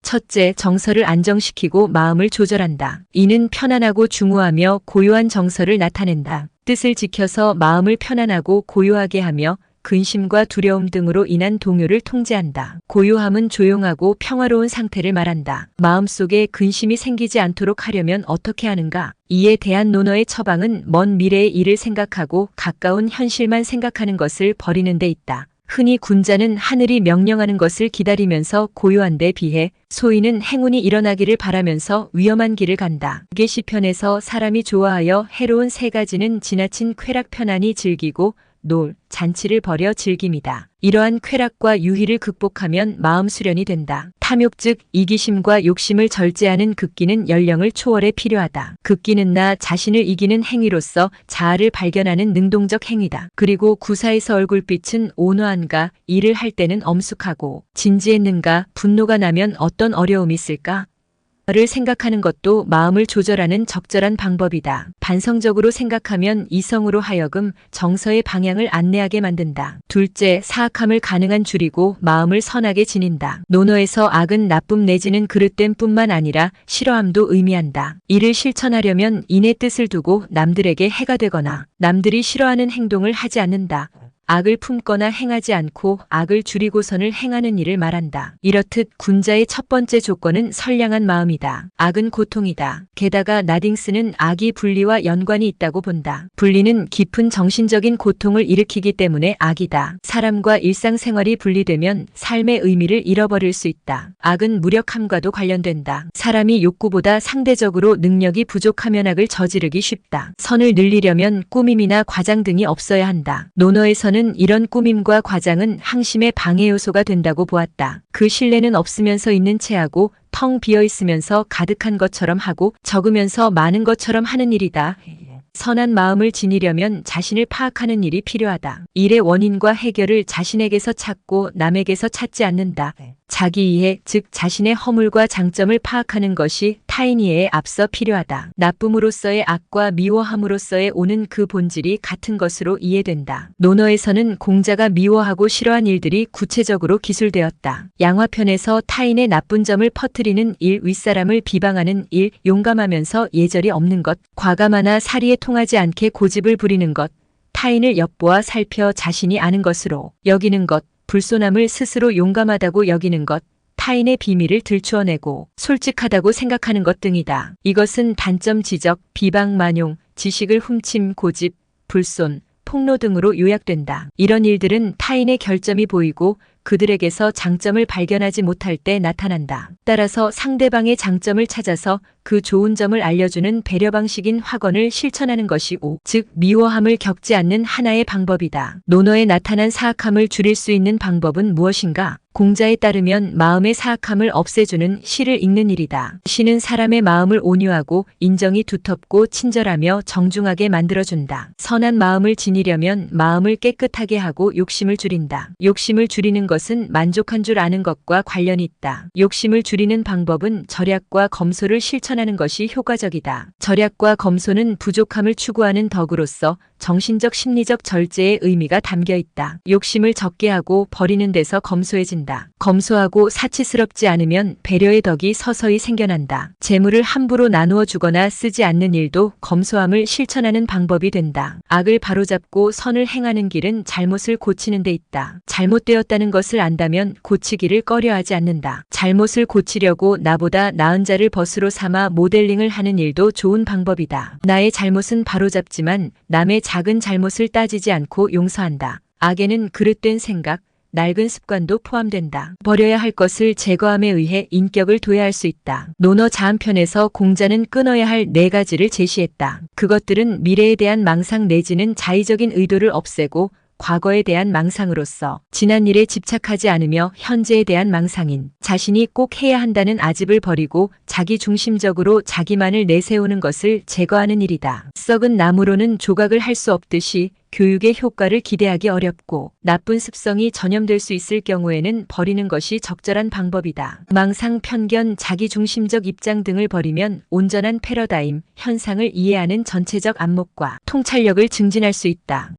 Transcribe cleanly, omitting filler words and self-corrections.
첫째, 정서를 안정시키고 마음을 조절한다. 이는 편안하고 중후하며 고요한 정서를 나타낸다. 뜻을 지켜서 마음을 편안하고 고요하게 하며 근심과 두려움 등으로 인한 동요를 통제한다. 고요함은 조용하고 평화로운 상태를 말한다. 마음속에 근심이 생기지 않도록 하려면 어떻게 하는가? 이에 대한 논어의 처방은 먼 미래의 일을 생각하고 가까운 현실만 생각하는 것을 버리는 데 있다. 흔히 군자는 하늘이 명령하는 것을 기다리면서 고요한 데 비해 소인은 행운이 일어나기를 바라면서 위험한 길을 간다. 게 시편에서 사람이 좋아하여 해로운 세 가지는 지나친 쾌락 편안히 즐기고 놀, 잔치를 벌여 즐김이다. 이러한 쾌락과 유희를 극복하면 마음 수련이 된다. 탐욕 즉 이기심과 욕심을 절제하는 극기는 연령을 초월해 필요하다. 극기는 나 자신을 이기는 행위로서 자아를 발견하는 능동적 행위다. 그리고 구사에서 얼굴빛은 온화한가, 일을 할 때는 엄숙하고 진지했는가, 분노가 나면 어떤 어려움이 있을까? 를 생각하는 것도 마음을 조절하는 적절한 방법이다. 반성적으로 생각하면 이성으로 하여금 정서의 방향을 안내하게 만든다. 둘째, 사악함을 가능한 줄이고 마음을 선하게 지닌다. 논어에서 악은 나쁨 내지는 그릇됨 뿐만 아니라 싫어함도 의미한다. 이를 실천하려면 인의 뜻을 두고 남들에게 해가 되거나 남들이 싫어하는 행동을 하지 않는다. 악을 품거나 행하지 않고 악을 줄이고선을 행하는 일을 말한다. 이렇듯 군자의 첫 번째 조건은 선량한 마음이다. 악은 고통이다. 게다가 나딩스는 악이 분리와 연관이 있다고 본다. 분리는 깊은 정신적인 고통을 일으키기 때문에 악이다. 사람과 일상생활이 분리되면 삶의 의미를 잃어버릴 수 있다. 악은 무력함과도 관련된다. 사람이 욕구보다 상대적으로 능력이 부족하면 악을 저지르기 쉽다. 선을 늘리려면 꾸밈이나 과장 등이 없어야 한다. 논어에서는 이런 꾸밈과 과장은 항심의 방해 요소가 된다고 보았다. 그 신뢰는 없으면서 있는 체하고 텅 비어 있으면서 가득한 것처럼 하고 적으면서 많은 것처럼 하는 일이다. 선한 마음을 지니려면 자신을 파악하는 일이 필요하다. 일의 원인과 해결을 자신에게서 찾고 남에게서 찾지 않는다. 자기 이해, 즉 자신의 허물과 장점을 파악하는 것이 타인 이해에 앞서 필요하다. 나쁨으로서의 악과 미워함으로써의 오는 그 본질이 같은 것으로 이해된다. 논어에서는 공자가 미워하고 싫어한 일들이 구체적으로 기술되었다. 양화편에서 타인의 나쁜 점을 퍼뜨리는 일, 윗사람을 비방하는 일, 용감하면서 예절이 없는 것, 과감하나 사리에 통하지 않게 고집을 부리는 것, 타인을 엿보아 살펴 자신이 아는 것으로 여기는 것, 불손함을 스스로 용감하다고 여기는 것, 타인의 비밀을 들추어내고 솔직하다고 생각하는 것 등이다. 이것은 단점 지적, 비방 만용, 지식을 훔침, 고집, 불손, 폭로 등으로 요약된다. 이런 일들은 타인의 결점이 보이고 그들에게서 장점을 발견하지 못할 때 나타난다. 따라서 상대방의 장점을 찾아서 그 좋은 점을 알려주는 배려 방식인 확언을 실천하는 것이 즉 미워함을 겪지 않는 하나의 방법이다. 논어에 나타난 사악함을 줄일 수 있는 방법은 무엇인가? 공자에 따르면 마음의 사악함을 없애주는 시를 읽는 일이다. 시는 사람의 마음을 온유하고 인정이 두텁고 친절하며 정중하게 만들어준다. 선한 마음을 지니려면 마음을 깨끗하게 하고 욕심을 줄인다. 욕심을 줄이는 것은 만족한 줄 아는 것과 관련이 있다. 욕심을 줄이는 방법은 절약과 검소를 실천하는 것이 효과적이다. 절약과 검소는 부족함을 추구하는 덕으로서 정신적 심리적 절제의 의미가 담겨 있다. 욕심을 적게 하고 버리는 데서 검소해진다. 검소하고 사치스럽지 않으면 배려의 덕이 서서히 생겨난다. 재물을 함부로 나누어 주거나 쓰지 않는 일도 검소함을 실천하는 방법이 된다. 악을 바로잡고 선을 행하는 길은 잘못을 고치는 데 있다. 잘못되었다는 것을 안다면 고치기를 꺼려하지 않는다. 잘못을 고치려고 나보다 나은 자를 벗으로 삼아 모델링을 하는 일도 좋은 방법이다. 나의 잘못은 바로잡지만 남의 작은 잘못을 따지지 않고 용서한다. 악에는 그릇된 생각, 낡은 습관도 포함된다. 버려야 할 것을 제거함에 의해 인격을 도야할 수 있다. 논어 자한편에서 공자는 끊어야 할 4가지를 제시했다. 그것들은 미래에 대한 망상 내지는 자의적인 의도를 없애고 과거에 대한 망상으로서 지난 일에 집착하지 않으며 현재에 대한 망상인 자신이 꼭 해야 한다는 아집을 버리고 자기 중심적으로 자기만을 내세우는 것을 제거하는 일이다. 썩은 나무로는 조각을 할 수 없듯이 교육의 효과를 기대하기 어렵고 나쁜 습성이 전염될 수 있을 경우에는 버리는 것이 적절한 방법이다. 망상, 편견, 자기중심적 입장 등을 버리면 온전한 패러다임, 현상을 이해하는 전체적 안목과 통찰력을 증진할 수 있다.